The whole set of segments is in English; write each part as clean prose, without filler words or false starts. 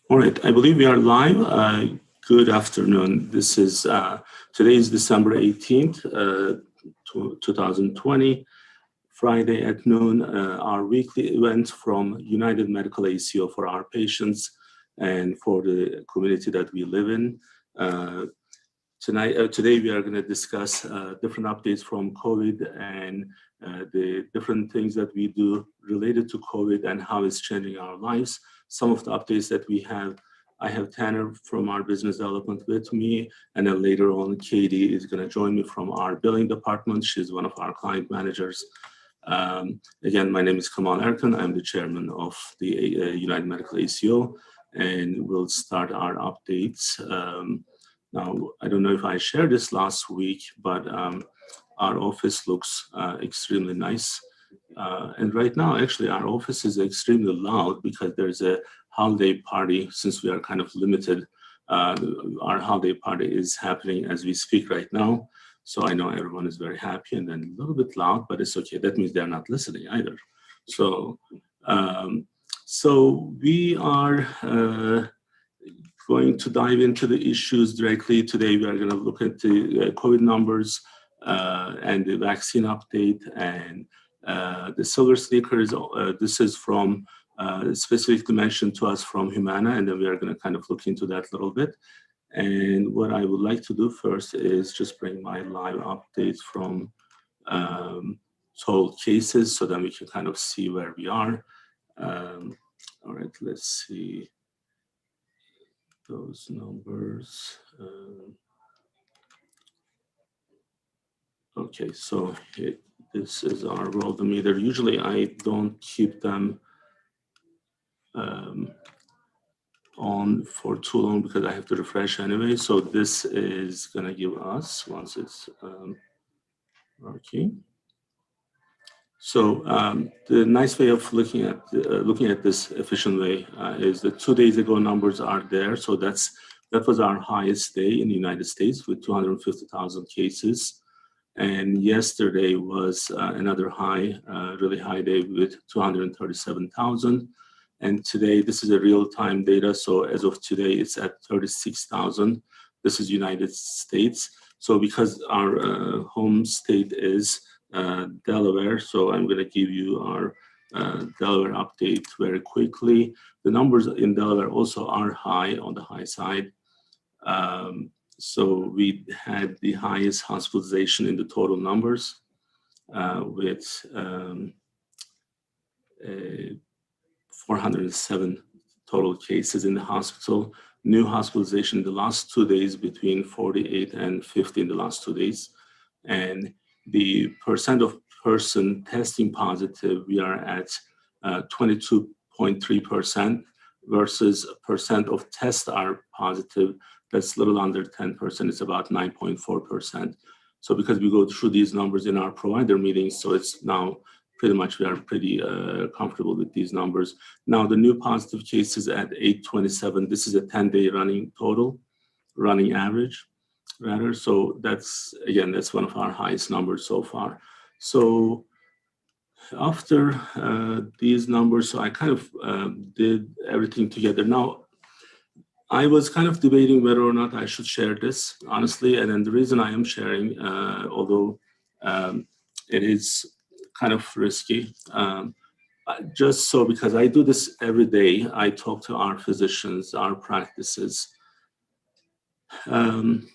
All right, I believe we are live. Good afternoon. This is today is December 18th, 2020, Friday at noon. Our weekly event from United Medical ACO for our patients and for the community that we live in. Today we are going to discuss different updates from COVID and the different things that we do related to COVID and how it's changing our lives. Some of the updates that we have, I have Tanner from our business development with me, and then later on, Katie is going to join me from our billing department. She's one of our client managers. Again, my name is Kemal Erkan. I'm the chairman of the United Medical ACO, and we'll start our updates. Now, I don't know if I shared this last week, but our office looks extremely nice. And right now, actually, our office is extremely loud because there's a holiday party. Since we are kind of limited, our holiday party is happening as we speak right now. So I know everyone is very happy and then a little bit loud, but it's okay. That means they're not listening either. So, we are going to dive into the issues directly. Today, we are going to look at the COVID numbers and the vaccine update and the silver sneakers. This is from specifically mentioned to us from Humana, and then we are going to kind of look into that a little bit. And what I would like to do first is just bring my live updates from total cases so that we can kind of see where we are. All right, let's see those numbers. Okay, so this is our worldometer. Usually I don't keep them on for too long because I have to refresh anyway. So this is gonna give us, once it's working. So the nice way of looking at this efficient way is the 2 days ago numbers are there. So that was our highest day in the United States with 250,000 cases. And yesterday was another high, really high day with 237,000. And today, this is a real-time data. So as of today, it's at 36,000. This is United States. So because our home state is Delaware, so I'm going to give you our Delaware update very quickly. The numbers in Delaware also are high, on the high side. So we had the highest hospitalization in the total numbers with 407 total cases in the hospital. New hospitalization in the last 2 days between 48 and 50 in the last 2 days. And the percent of person testing positive, we are at 22.3% versus percent of tests are positive. That's a little under 10%. It's about 9.4%. So because we go through these numbers in our provider meetings, so it's now pretty much we are pretty comfortable with these numbers. Now the new positive cases at 827. This is a 10-day running average, rather. So that's one of our highest numbers so far. So after these numbers, so I kind of did everything together. Now, I was kind of debating whether or not I should share this, honestly. And then the reason I am sharing, although it is kind of risky, just so because I do this every day, I talk to our physicians, our practices. And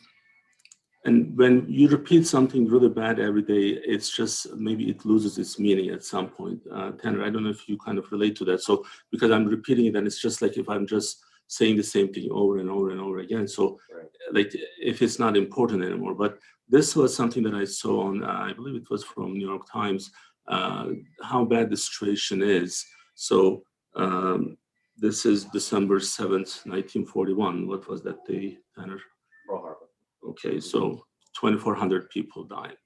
when you repeat something really bad every day, it's just, maybe it loses its meaning at some point. Tanner, I don't know if you kind of relate to that. So because I'm repeating it, and it's just like if I'm just saying the same thing over and over and over again. So like if it's not important anymore. But this was something that I saw on, I believe it was from New York Times, how bad the situation is. So this is December 7th, 1941. What was that day, Tanner? Pearl Harbor. Okay, so 2,400 people died.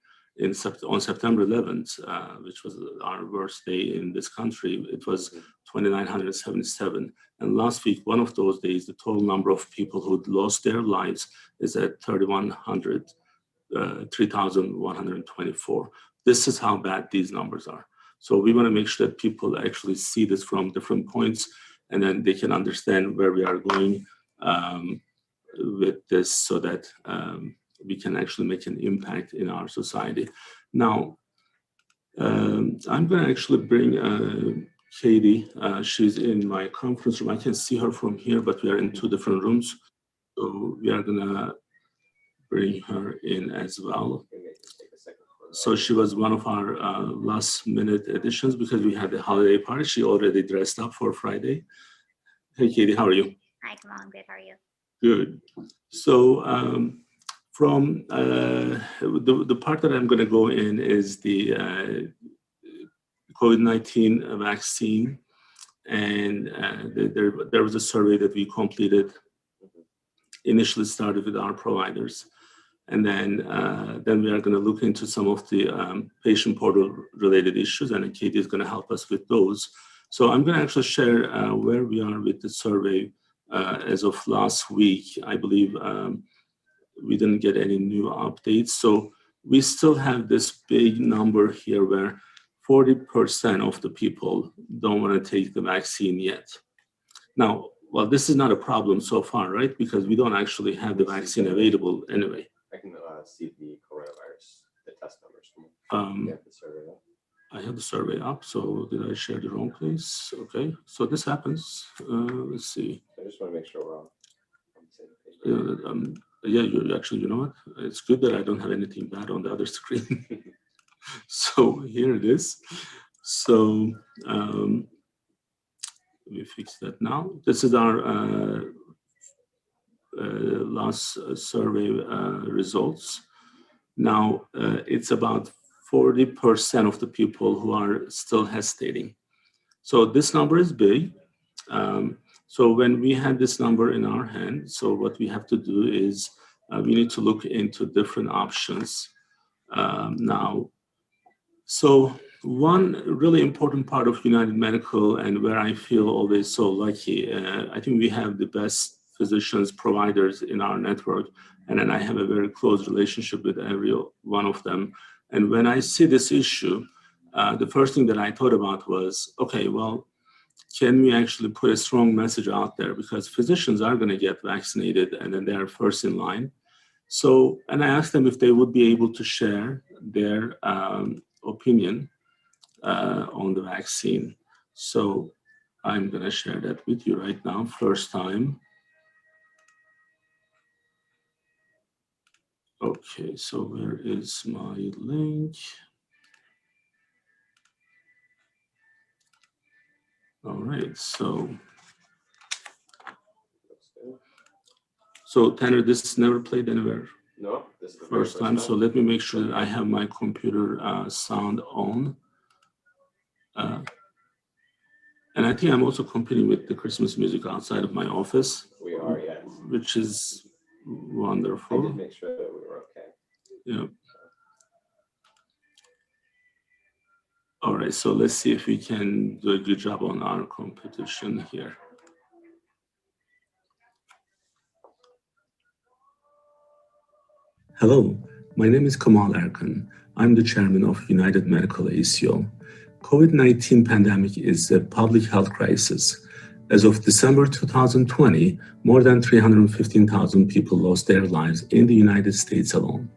On September 11th, which was our worst day in this country, it was 2,977. And last week, one of those days, the total number of people who lost their lives is at 3,124. This is how bad these numbers are. So we want to make sure that people actually see this from different points. and then they can understand where we are going with this, so that we can actually make an impact in our society. Now, I'm going to actually bring Katie. She's in my conference room. I can see her from here, but we are in two different rooms. So we are going to bring her in as well. So she was one of our last minute additions because we had a holiday party. She already dressed up for Friday. Hey, Katie, how are you? Hi, Kemal. I'm good. How are you? Good. So from the part that I'm going to go in is the COVID-19 vaccine. And there was a survey that we completed, initially started with our providers. And then we are going to look into some of the patient portal related issues, and Katie is going to help us with those. So I'm going to actually share where we are with the survey as of last week. I believe we didn't get any new updates. So we still have this big number here where 40% of the people don't want to take the vaccine yet. Now, well, this is not a problem so far, right? Because we don't actually have the vaccine available anyway. I can see the coronavirus, the test numbers. You have the survey up. I have the survey up, so did I share the wrong place? Okay, so this happens. Let's see. I just want to make sure we're on the same page. Yeah, you know what? It's good that I don't have anything bad on the other screen. So here it is. So let me fix that now. This is our last survey results. Now it's about 40% of the people who are still hesitating. So this number is big. So when we had this number in our hand, so what we have to do is we need to look into different options now. So one really important part of United Medical, and where I feel always so lucky, I think we have the best physicians, providers in our network, and then I have a very close relationship with every one of them. And when I see this issue, the first thing that I thought about was, okay, well, can we actually put a strong message out there? Because physicians are going to get vaccinated, and then they are first in line. So, and I asked them if they would be able to share their opinion on the vaccine. So I'm going to share that with you right now, first time. Okay, so where is my link? All right, so Tanner, this never played anywhere. No, this is the first time. So let me make sure that I have my computer sound on. And I think I'm also competing with the Christmas music outside of my office. We are, yes. Which is wonderful. I did make sure that we were okay. Yeah. All right, so let's see if we can do a good job on our competition here. Hello, my name is Kemal Erkan. I'm the chairman of United Medical ACO. COVID-19 pandemic is a public health crisis. As of December 2020, more than 315,000 people lost their lives in the United States alone.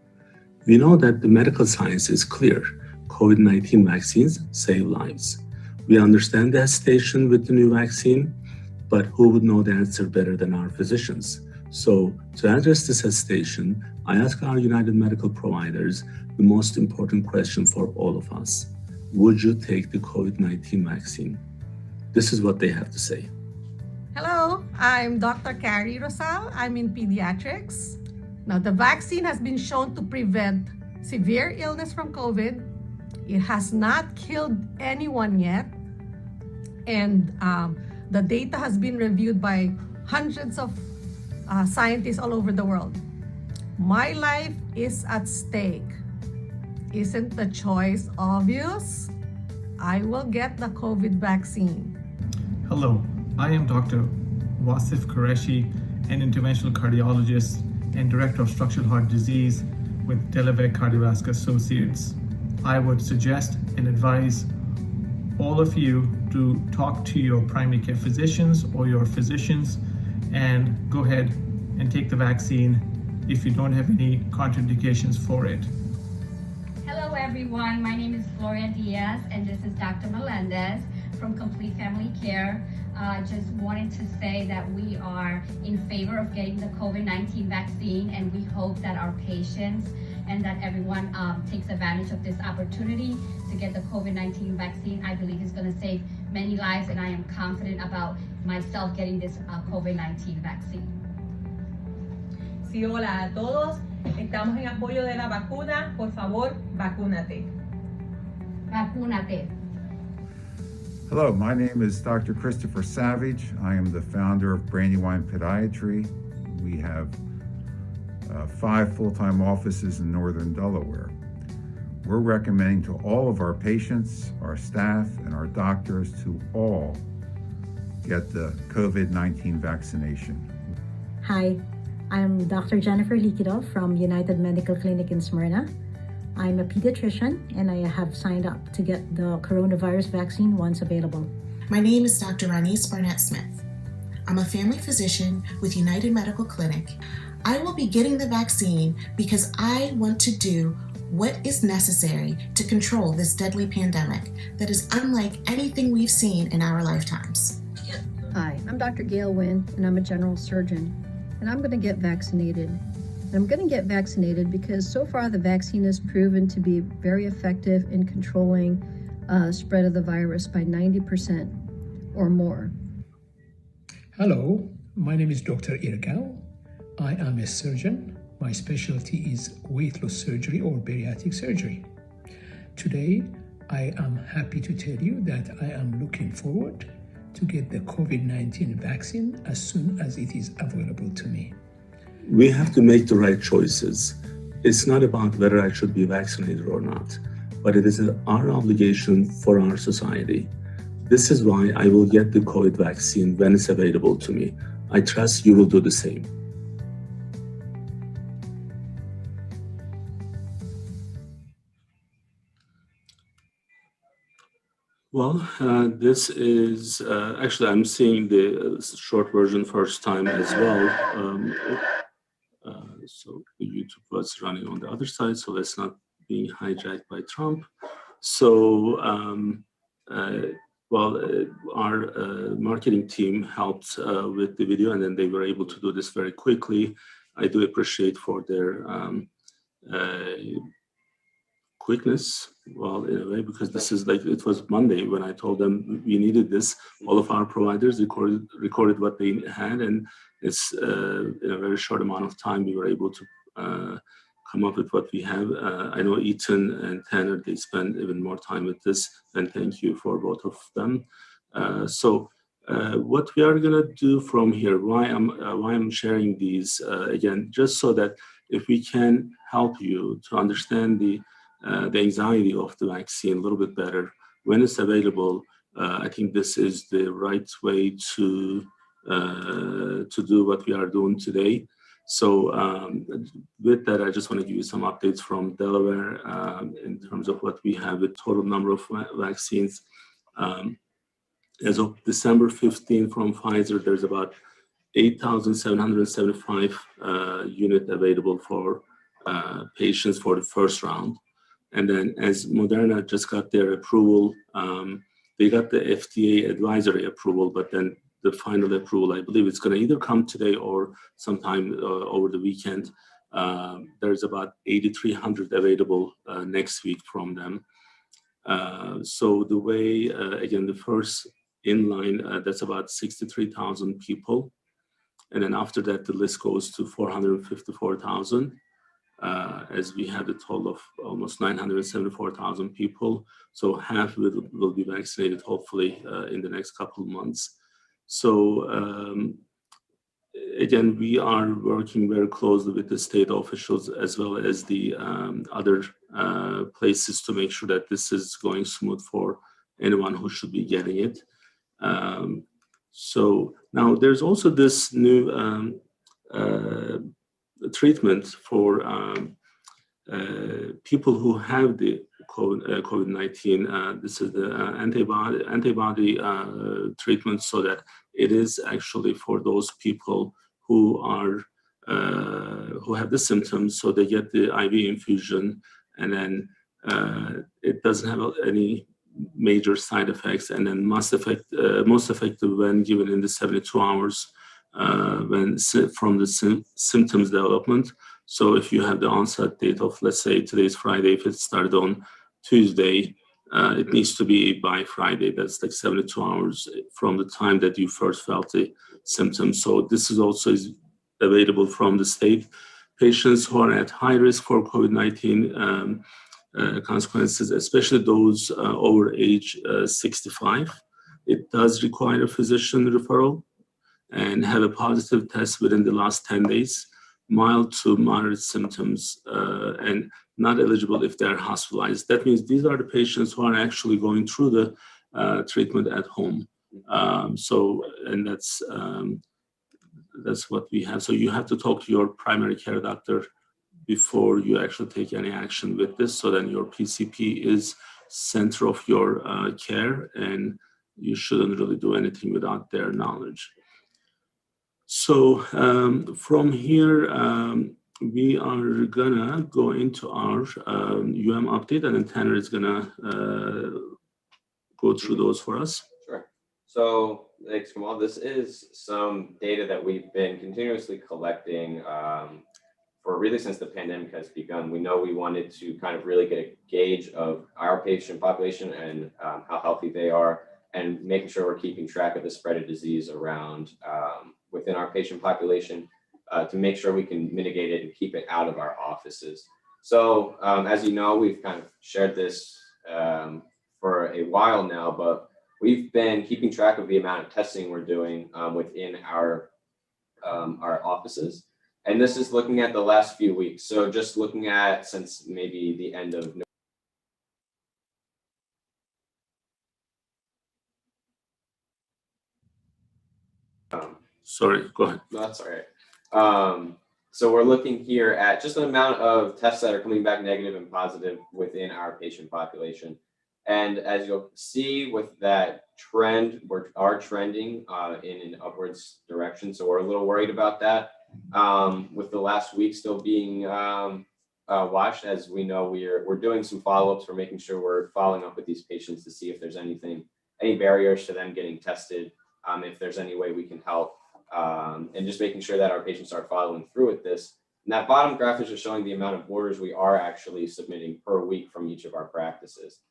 We know that the medical science is clear. COVID-19 vaccines save lives. We understand the hesitation with the new vaccine, but who would know the answer better than our physicians? So to address this hesitation, I ask our United Medical providers the most important question for all of us. Would you take the COVID-19 vaccine? This is what they have to say. Hello, I'm Dr. Carrie Rosal. I'm in pediatrics. Now, the vaccine has been shown to prevent severe illness from COVID. It has not killed anyone yet. And the data has been reviewed by hundreds of scientists all over the world. My life is at stake. Isn't the choice obvious? I will get the COVID vaccine. Hello, I am Dr. Wasif Qureshi, an interventional cardiologist and director of structural heart disease with Delaware Cardiovascular Associates. I would suggest and advise all of you to to talk to your primary care physicians or your physicians and go ahead and take the vaccine if you don't have any contraindications for it. Hello everyone, my name is Gloria Diaz and this is Dr. Melendez from Complete Family Care. Just wanted to say that we are in favor of getting the COVID-19 vaccine, and we hope that our patients and that everyone takes advantage of this opportunity to get the COVID-19 vaccine. I believe it's going to save many lives, and I am confident about myself getting this COVID-19 vaccine. Sí, hola a todos. Estamos en apoyo de la vacuna. Por favor, vacúnate. Vacúnate. Hello, my name is Dr. Christopher Savage. I am the founder of Brandywine Podiatry. We have 5 full-time offices in northern Delaware. We're recommending to all of our patients, our staff, and our doctors to all get the COVID-19 vaccination. Hi, I'm Dr. Jennifer Liquido from United Medical Clinic in Smyrna. I'm a pediatrician and I have signed up to get the coronavirus vaccine once available. My name is Dr. Ronise Barnett-Smith. I'm a family physician with United Medical Clinic. I will be getting the vaccine because I want to do what is necessary to control this deadly pandemic that is unlike anything we've seen in our lifetimes. Hi, I'm Dr. Gail Wynn, and I'm a general surgeon, and I'm going to get vaccinated. And I'm going to get vaccinated because so far the vaccine has proven to be very effective in controlling spread of the virus by 90% or more. Hello, my name is Dr. Erkan. I am a surgeon. My specialty is weight loss surgery or bariatric surgery. Today, I am happy to tell you that I am looking forward to get the COVID-19 vaccine as soon as it is available to me. We have to make the right choices. It's not about whether I should be vaccinated or not, but it is our obligation for our society. This is why I will get the COVID vaccine when it's available to me. I trust you will do the same. Well, this is, actually I'm seeing the short version first time as well. So the YouTube was running on the other side, so that's not being hijacked by Trump. So, our marketing team helped with the video, and then they were able to do this very quickly. I do appreciate for their quickness, well, in a way, because this is like, it was Monday when I told them we needed this. All of our providers recorded what they had, and it's in a very short amount of time we were able to come up with what we have. I know Ethan and Tanner, they spend even more time with this, and thank you for both of them. What we are gonna do from here, why I'm sharing these, again, just so that if we can help you to understand the anxiety of the vaccine a little bit better when it's available, I think this is the right way to do what we are doing today. So with that, I just want to give you some updates from Delaware in terms of what we have, the total number of vaccines. As of December 15 from Pfizer, there's about 8,775 units available for patients for the first round. And then as Moderna just got their approval, they got the FDA advisory approval, but then the final approval, I believe it's going to either come today or sometime over the weekend. There's about 8,300 available next week from them. So the way, again, the first in line, that's about 63,000 people. And then after that, the list goes to 454,000. As we have a total of almost 974,000 people. So half will be vaccinated, hopefully, in the next couple of months. So again, we are working very closely with the state officials as well as the other places to make sure that this is going smooth for anyone who should be getting it. So now there's also this new treatment for people who have the COVID-19. This is the antibody treatment, so that it is actually for those people who are who have the symptoms, so they get the IV infusion, and then it doesn't have any major side effects, and then most effective when given in the 72 hours from the symptoms development. So if you have the onset date of, let's say today's Friday, if it started on Tuesday, it needs to be by Friday. That's like 72 hours from the time that you first felt the symptoms. So this is also available from the state. Patients who are at high risk for COVID-19 consequences, especially those over age 65, it does require a physician referral and have a positive test within the last 10 days, mild to moderate symptoms, and not eligible if they're hospitalized. That means these are the patients who are actually going through the treatment at home. And that's what we have. So you have to talk to your primary care doctor before you actually take any action with this, so then your PCP is center of your care, and you shouldn't really do anything without their knowledge. So from here, we are gonna go into our update, and then Tanner is gonna go through those for us. Sure. So thanks, Kemal. This is some data that we've been continuously collecting for really since the pandemic has begun. We know we wanted to kind of really get a gauge of our patient population and how healthy they are, and making sure we're keeping track of the spread of disease around within our patient population to make sure we can mitigate it and keep it out of our offices. So as you know, we've kind of shared this for a while now, but we've been keeping track of the amount of testing we're doing within our offices. And this is looking at the last few weeks. So just looking at since maybe the end of Sorry, go ahead. No, that's all right. So we're looking here at just the amount of tests that are coming back negative and positive within our patient population. And as you'll see with that trend, we are trending in an upwards direction. So we're a little worried about that. With the last week still being watched, as we know, we're doing some follow-ups. We're making sure we're following up with these patients to see if there's any barriers to them getting tested, if there's any way we can help. And just making sure that our patients are following through with this. And that bottom graph is just showing the amount of orders we are actually submitting per week from each of our practices.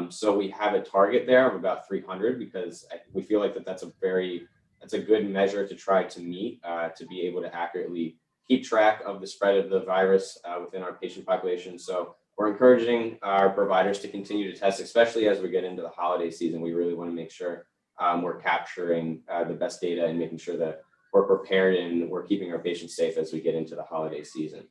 So we have a target there of about 300 because we feel like that's a good measure to try to meet, to be able to accurately keep track of the spread of the virus within our patient population. So we're encouraging our providers to continue to test, especially as we get into the holiday season. We really want to make sure we're capturing the best data and making sure that we're prepared and we're keeping our patients safe as we get into the holiday season.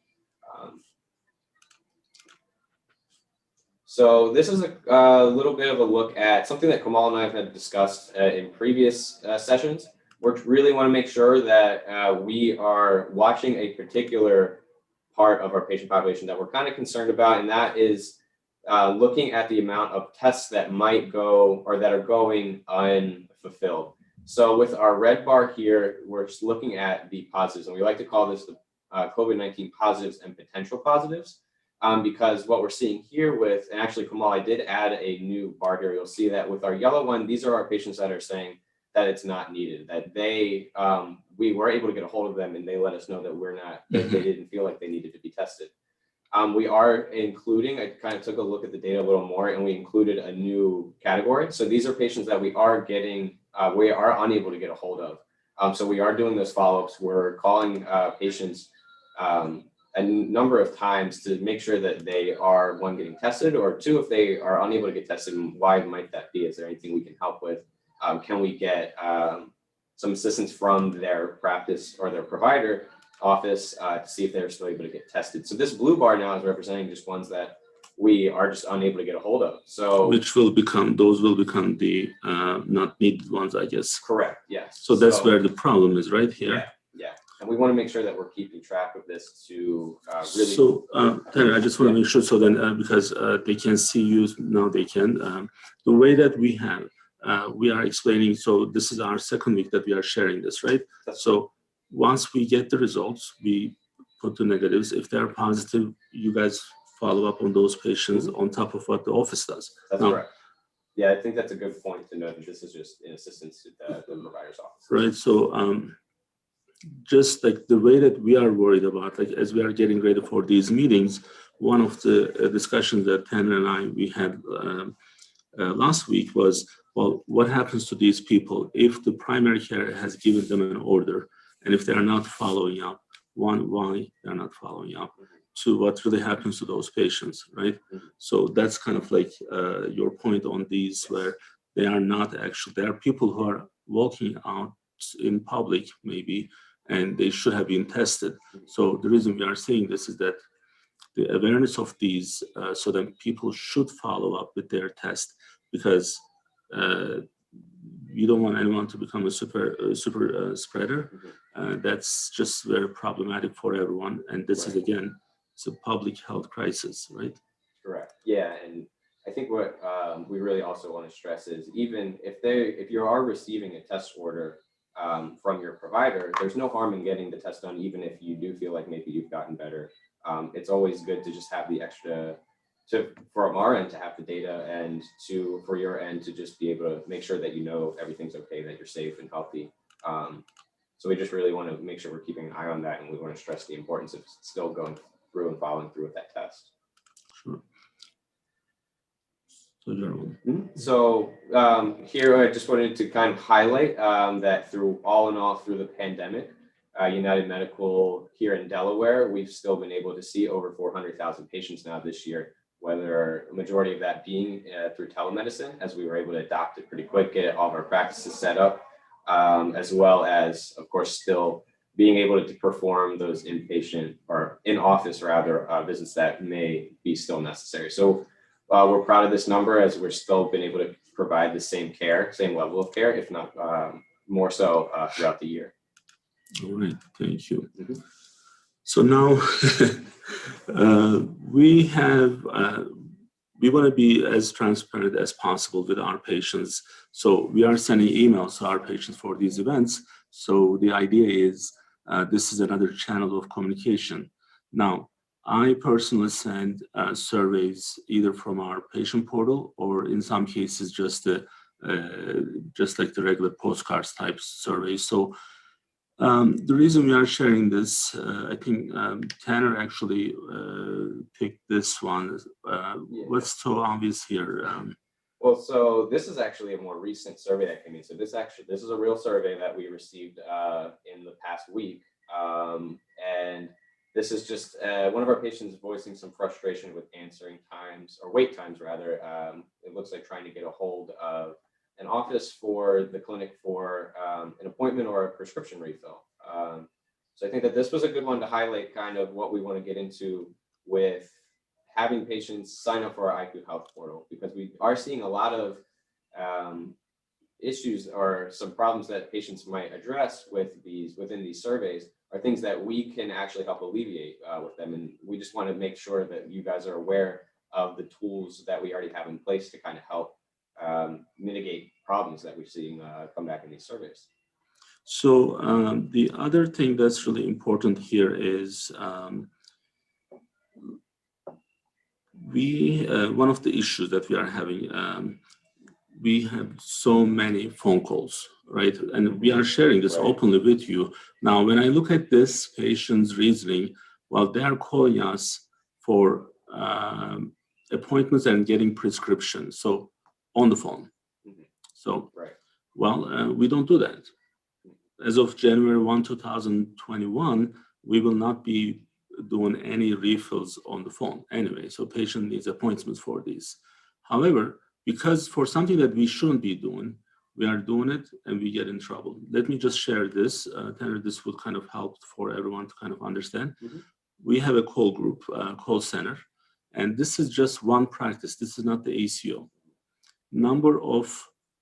So this is a little bit of a look at something that Kemal and I have discussed in previous sessions. We really want to make sure that we are watching a particular part of our patient population that we're kind of concerned about, and that is looking at the amount of tests that might go or that are going unfulfilled. So with our red bar here, we're just looking at the positives, and we like to call this the COVID-19 positives and potential positives, because what we're seeing here with, and actually Kemal, I did add a new bar here. You'll see that with our yellow one, these are our patients that are saying that it's not needed, that they, we were able to get a hold of them and they let us know that they didn't feel like they needed to be tested. We are including, I kind of took a look at the data a little more, and we included a new category. So these are patients that we are unable to get a hold of. So we are doing those follow-ups. We're calling patients a number of times to make sure that they are, one, getting tested, or two, if they are unable to get tested, why might that be? Is there anything we can help with? Can we get some assistance from their practice or their provider office to see if they're still able to get tested? So this blue bar now is representing just ones that we are just unable to get a hold of. So those will become the not needed ones, I guess. Correct, yes. So that's where the problem is, right here. Yeah. And we want to make sure that we're keeping track of this to really. So, Tanner, I just want to make sure so then, because they can see you, now they can. The way that we have, we are explaining, so this is our second week that we are sharing this, right? So once we get the results, we put the negatives. If they're positive, you guys follow up on those patients on top of what the office does. That's correct. Yeah, I think that's a good point to note that this is just in assistance to the provider's office. Right, so just like the way that we are worried about, like as we are getting ready for these meetings, one of the discussions that Tanner and we had last week was, well, what happens to these people if the primary care has given them an order and if they are not following up? One, why they're not following up? Two, what really happens to those patients, right? So that's kind of like your point on these, where they are not actually, there are people who are walking out in public maybe, and they should have been tested. So the reason we are saying this is that the awareness of these, so that people should follow up with their test, because you don't want anyone to become a super spreader. That's just very problematic for everyone. And this is, again, it's a public health crisis, right? Correct. Yeah, and I think what we really also want to stress is, even if you are receiving a test order from your provider, there's no harm in getting the test done, even if you do feel like maybe you've gotten better. It's always good to just have the extra, from our end, to have the data, and for your end to just be able to make sure that you know everything's okay, that you're safe and healthy. So we just really want to make sure we're keeping an eye on that, and we want to stress the importance of still going through and following through with that test. Sure. So here I just wanted to kind of highlight that through the pandemic, United Medical here in Delaware, we've still been able to see over 400,000 patients now this year, whether a majority of that being through telemedicine, as we were able to adopt it pretty quick, get all of our practices set up, as well as, of course, still being able to perform those inpatient or in-office rather visits that may be still necessary. So we're proud of this number, as we're still been able to provide the same level of care, if not more so throughout the year. All right, thank you. So now we want to be as transparent as possible with our patients. So we are sending emails to our patients for these events. So the idea is this is another channel of communication. Now, I personally send surveys either from our patient portal, or in some cases just like the regular postcards type surveys. So the reason we are sharing this, I think Tanner actually picked this one. What's so obvious here? Well, so this is actually a more recent survey that came in. So this is a real survey that we received in the past week. And this is just one of our patients voicing some frustration with answering times, or wait times rather. It looks like trying to get a hold of an office for the clinic for an appointment or a prescription refill. So I think that this was a good one to highlight kind of what we want to get into with having patients sign up for our IQ Health portal, because we are seeing a lot of issues or some problems that patients might address within these surveys are things that we can actually help alleviate with them. And we just want to make sure that you guys are aware of the tools that we already have in place to kind of help mitigate problems that we're seeing come back in these surveys. So the other thing that's really important here is one of the issues that we are having, we have so many phone calls, right? And we are sharing this openly with you. Now, when I look at this patient's reasoning, well, they are calling us for appointments and getting prescriptions, so on the phone. So, well, we don't do that. As of January 1, 2021, we will not be doing any refills on the phone anyway. So patient needs appointments for these. However, because for something that we shouldn't be doing, we are doing it and we get in trouble. Let me just share this. Tanner, this would kind of help for everyone to kind of understand. We have a call group, call center, and this is just one practice. This is not the ACO. Number of,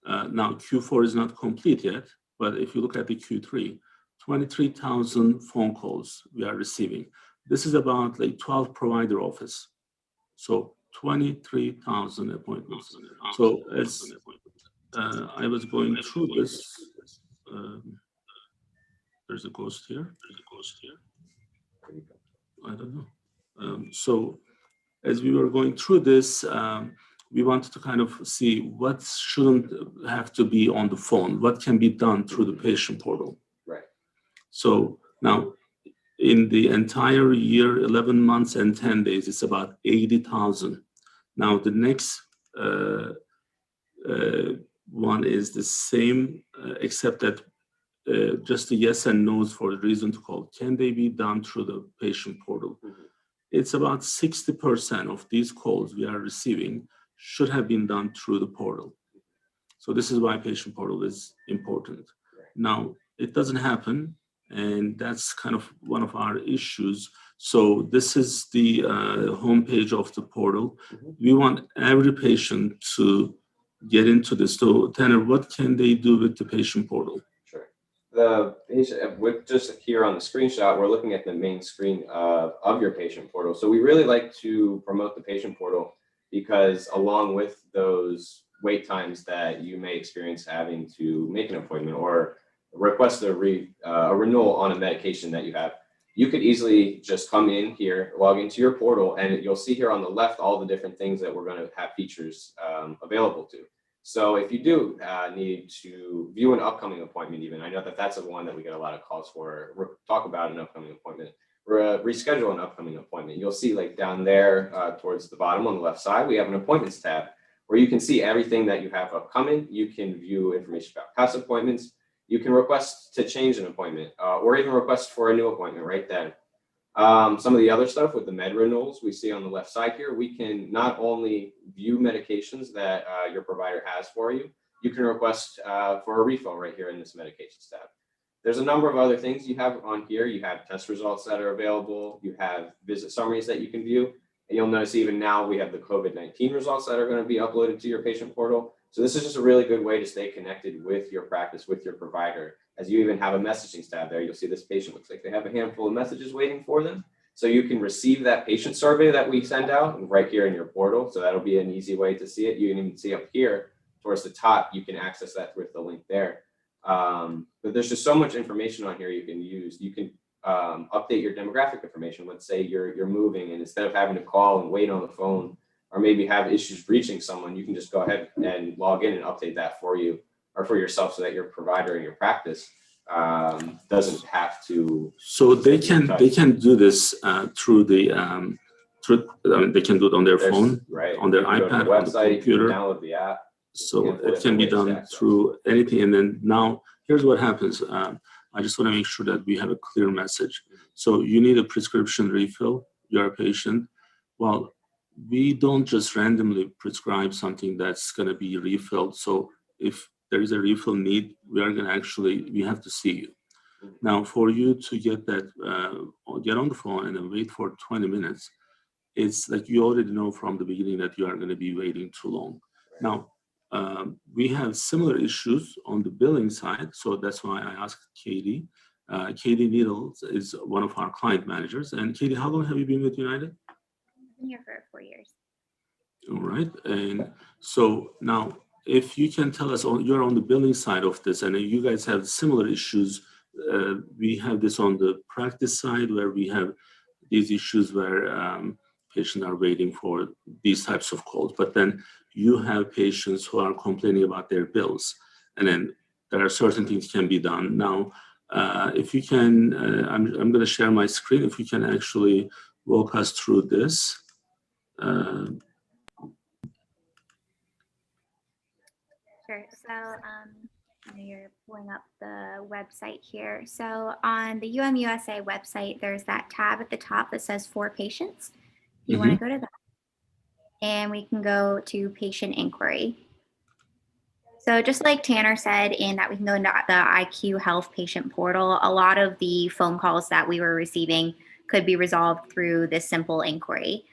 now Q4 is not complete yet, but if you look at the Q3, 23,000 phone calls we are receiving. This is about like 12 provider office. So 23,000 appointments. So as I was going through this, there's a ghost here. I don't know. So as we were going through this, we wanted to kind of see what shouldn't have to be on the phone, what can be done through the patient portal. Right. So now, in the entire year, 11 months and 10 days, it's about 80,000. Now, the next one is the same, except that just the yes and no's for the reason to call. Can they be done through the patient portal? Mm-hmm. It's about 60% of these calls we are receiving should have been done through the portal. So this is why patient portal is important. Right. Now, it doesn't happen, and that's kind of one of our issues. So this is the homepage of the portal. Mm-hmm. We want every patient to get into this. So Tanner, what can they do with the patient portal? Sure. The patient, with just here on the screenshot, we're looking at the main screen of your patient portal. So we really like to promote the patient portal because along with those wait times that you may experience having to make an appointment or request a renewal on a medication that you have, you could easily just come in here, log into your portal, and you'll see here on the left all the different things that we're going to have features available to. So if you do need to view an upcoming appointment, even, I know that that's the one that we get a lot of calls for, talk about an upcoming appointment, reschedule an upcoming appointment. You'll see like down there towards the bottom on the left side, we have an appointments tab where you can see everything that you have upcoming. You can view information about past appointments. You can request to change an appointment or even request for a new appointment right then. Some of the other stuff with the med renewals we see on the left side here, we can not only view medications that your provider has for you, you can request for a refill right here in this medications tab. There's a number of other things you have on here. You have test results that are available. You have visit summaries that you can view. And you'll notice even now we have the COVID-19 results that are going to be uploaded to your patient portal. So this is just a really good way to stay connected with your practice, with your provider. As you even have a messaging tab there, you'll see this patient looks like they have a handful of messages waiting for them. So you can receive that patient survey that we send out right here in your portal. So that'll be an easy way to see it. You can even see up here towards the top, you can access that with the link there. But there's just so much information on here you can use. You can update your demographic information. Let's say you're moving, and instead of having to call and wait on the phone or maybe have issues reaching someone, you can just go ahead and log in and update that for you or for yourself so that your provider and your practice doesn't have to. So they can do this through the they can do it on their phone, right, on their iPad, website, on the computer. you can download the app. So it can be done through anything. And then now here's what happens. I just want to make sure that we have a clear message. So you need a prescription refill. You're a patient. Well, we don't just randomly prescribe something that's going to be refilled. So if there is a refill need, we have to see you. Now, for you to get that, get on the phone and then wait for 20 minutes, it's like you already know from the beginning that you are going to be waiting too long. Now, we have similar issues on the billing side. So that's why I asked Katie. Katie Needles is one of our client managers. And Katie, how long have you been with United? I've been here for 4 years. All right. And so now, if you can tell us, you're on the billing side of this, and you guys have similar issues. We have this on the practice side where we have these issues where patients are waiting for these types of calls. But then you have patients who are complaining about their bills. And then there are certain things can be done. Now, if you can, I'm going to share my screen. If you can actually walk us through this. Sure. So you're pulling up the website here. So on the UMUSA website, there's that tab at the top that says for patients. You want to go to that. And we can go to patient inquiry. So just like Tanner said, in that we can go into the IQ Health patient portal, a lot of the phone calls that we were receiving could be resolved through this simple inquiry.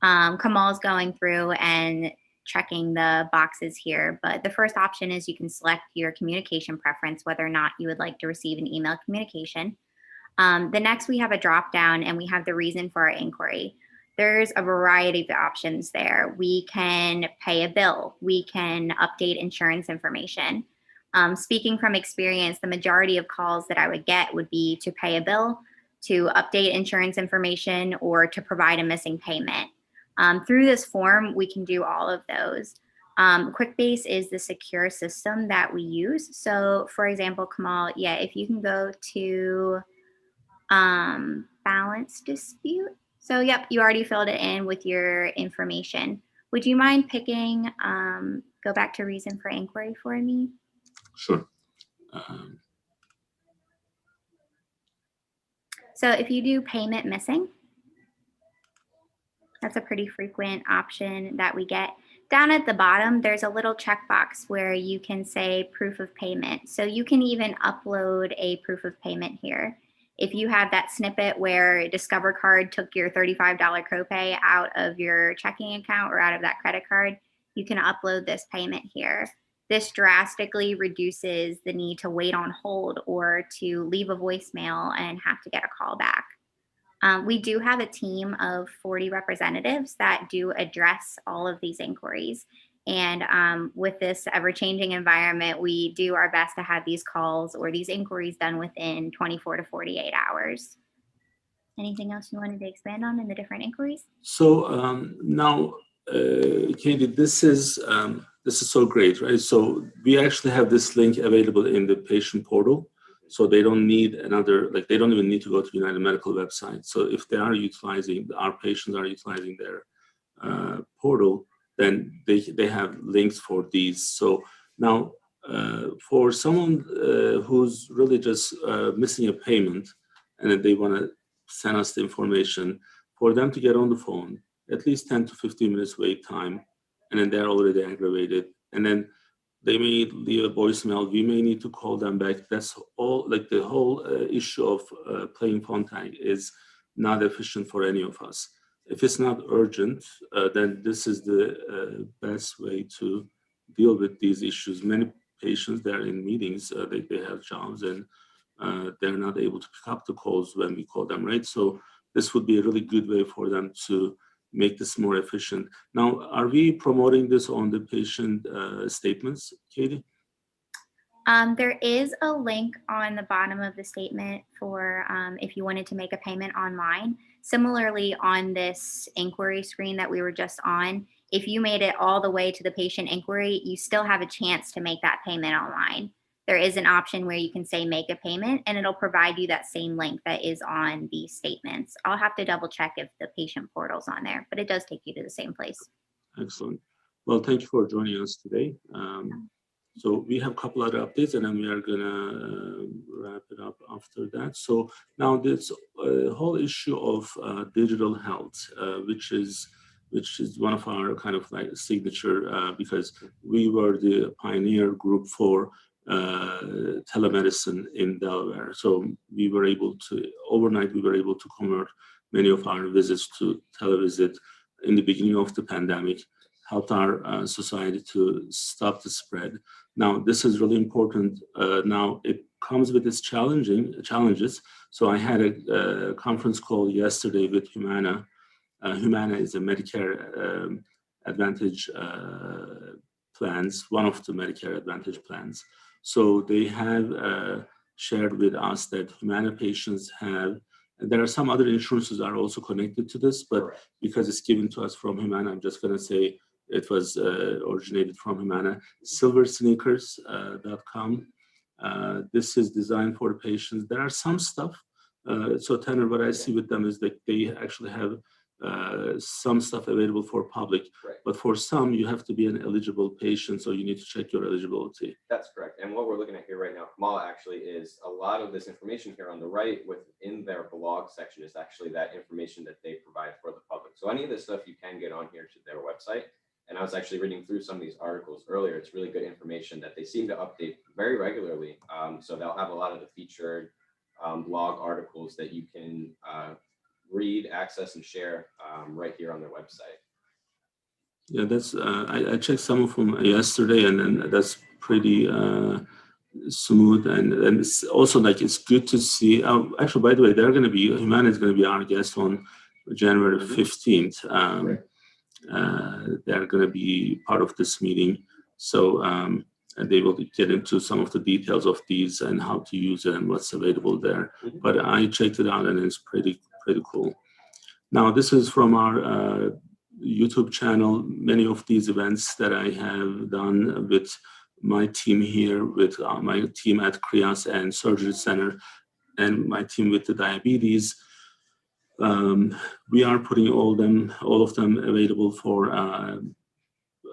Kamal's going through and checking the boxes here, but the first option is you can select your communication preference, whether or not you would like to receive an email communication. The next, we have a drop down and we have the reason for our inquiry. There's a variety of options there. We can pay a bill. We can update insurance information. Speaking from experience, the majority of calls that I would get would be to pay a bill, to update insurance information, or to provide a missing payment. Through this form, we can do all of those. QuickBase is the secure system that we use. So for example, Kemal, yeah, if you can go to balance dispute. So yep, you already filled it in with your information. Would you mind picking, go back to reason for inquiry for me? Sure. So if you do payment missing, that's a pretty frequent option that we get. Down at the bottom, there's a little checkbox where you can say proof of payment. So you can even upload a proof of payment here. If you have that snippet where Discover Card took your $35 copay out of your checking account or out of that credit card, you can upload this payment here. This drastically reduces the need to wait on hold or to leave a voicemail and have to get a call back. We do have a team of 40 representatives that do address all of these inquiries. And with this ever-changing environment, we do our best to have these calls or these inquiries done within 24 to 48 hours. Anything else you wanted to expand on in the different inquiries? So now, Katie, this is so great, right? So we actually have this link available in the patient portal. So they don't need another, like they don't even need to go to United Medical website. So if they are utilizing, our patients are utilizing their portal, then they have links for these. So now for someone who's really just missing a payment and then they want to send us the information, for them to get on the phone, at least 10 to 15 minutes wait time, and then they're already aggravated. And then they may leave a voicemail. We may need to call them back. That's all, like the whole issue of playing phone tag is not efficient for any of us. If it's not urgent, then this is the best way to deal with these issues. Many patients, they're in meetings, they have jobs and they're not able to pick up the calls when we call them, right? So this would be a really good way for them to make this more efficient. Now, are we promoting this on the patient statements, Katie? There is a link on the bottom of the statement for if you wanted to make a payment online. Similarly, on this inquiry screen that we were just on, if you made it all the way to the patient inquiry, you still have a chance to make that payment online. There is an option where you can say make a payment and it'll provide you that same link that is on the statements. I'll have to double check if the patient portal's on there, but it does take you to the same place. Excellent. Well, thank you for joining us today. So we have a couple other updates and then we are gonna wrap it up after that. So now this whole issue of digital health, which is one of our kind of like signature because we were the pioneer group for telemedicine in Delaware. So we were able to, overnight, we were able to convert many of our visits to televisit in the beginning of the pandemic, helped our society to stop the spread. Now, this is really important. Now, it comes with its challenges. So I had a conference call yesterday with Humana. Humana is a Medicare Advantage plans, one of the Medicare Advantage plans. So they have shared with us that Humana patients have, and there are some other insurances that are also connected to this, but because it's given to us from Humana, I'm just gonna say it was originated from Humana. Silversneakers.com. This is designed for patients. There are some stuff. So Tanner, what I see with them is that they actually have some stuff available for public, but for some you have to be an eligible patient, so you need to check your eligibility. That's correct. And what we're looking at here right now, Kemal, actually is a lot of this information here on the right within their blog section is actually that information that they provide for the public. So any of this stuff you can get on here to their website. And I was actually reading through some of these articles earlier. It's really good information that they seem to update very regularly. So they'll have a lot of the featured blog articles that you can read, access, and share right here on their website. Yeah, that's I checked some of them yesterday, and then that's pretty smooth, and it's also like it's good to see. Actually, by the way, Humana is going to be our guest on January 15th. They're going to be part of this meeting, so and they will get into some of the details of these and how to use it and what's available there. But I checked it out, and it's pretty cool. Now, this is from our YouTube channel. Many of these events that I have done with my team here, with my team at CRIAS and Surgery Center, and my team with the diabetes, we are putting all of them available for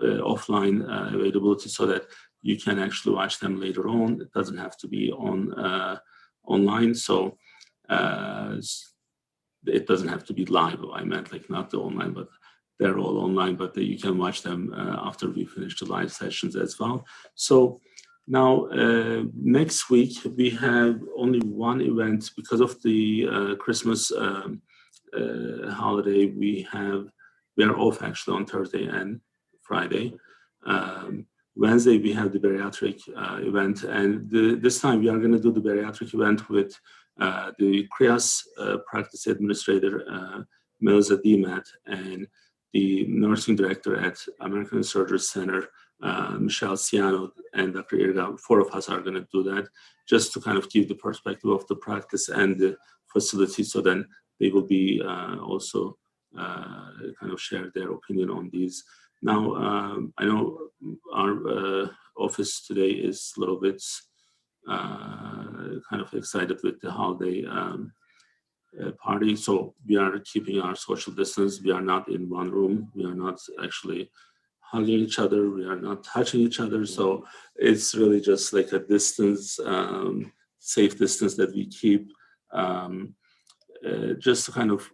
offline availability, so that you can actually watch them later on. It doesn't have to be on online. So it doesn't have to be live. I meant like not the online, but they're all online, but you can watch them after we finish the live sessions as well. So now next week we have only one event because of the Christmas holiday. We are off actually on Thursday and Friday. Wednesday we have the bariatric event, and this time we are going to do the bariatric event with the CRIAS practice administrator, Melissa Demat, and the nursing director at American Surgery Center, Michelle Ciano, and Dr. Erkan. 4 of us are going to do that, just to kind of give the perspective of the practice and the facility, so then they will be also kind of share their opinion on these. Now, I know our office today is a little bit kind of excited with the holiday party. So we are keeping our social distance. We are not in one room. We are not actually hugging each other. We are not touching each other. So it's really just like a distance, safe distance that we keep, just to kind of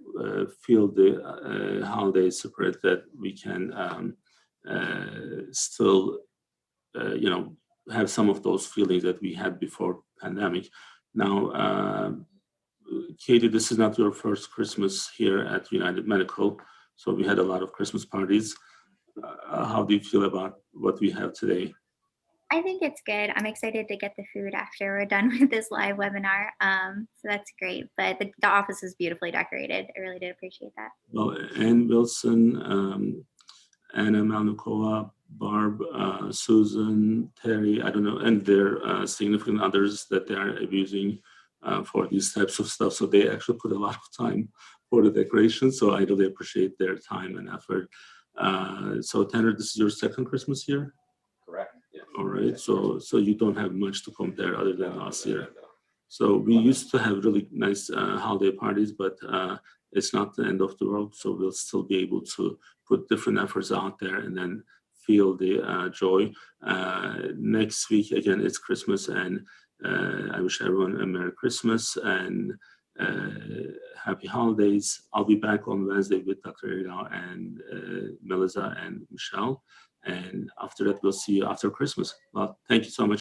feel the holiday spirit, that we can still, have some of those feelings that we had before pandemic. Now, Katie, this is not your first Christmas here at United Medical, so we had a lot of Christmas parties. How do you feel about what we have today? I think it's good. I'm excited to get the food after we're done with this live webinar. So that's great. But the office is beautifully decorated. I really did appreciate that. Well, Ann Wilson, Anna Malnikova, Barb, Susan, Terry, I don't know, and their significant others that they are abusing for these types of stuff. So they actually put a lot of time for the decoration. So I really appreciate their time and effort. So Tanner, this is your second Christmas here? Correct. Yeah. All right. So you don't have much to compare other than last year. So we used to have really nice holiday parties, but it's not the end of the world. So we'll still be able to put different efforts out there and then feel the joy. Next week, again, it's Christmas, and I wish everyone a Merry Christmas and Happy Holidays. I'll be back on Wednesday with Dr. Erkan and Melissa and Michelle. And after that, we'll see you after Christmas. Well, thank you so much.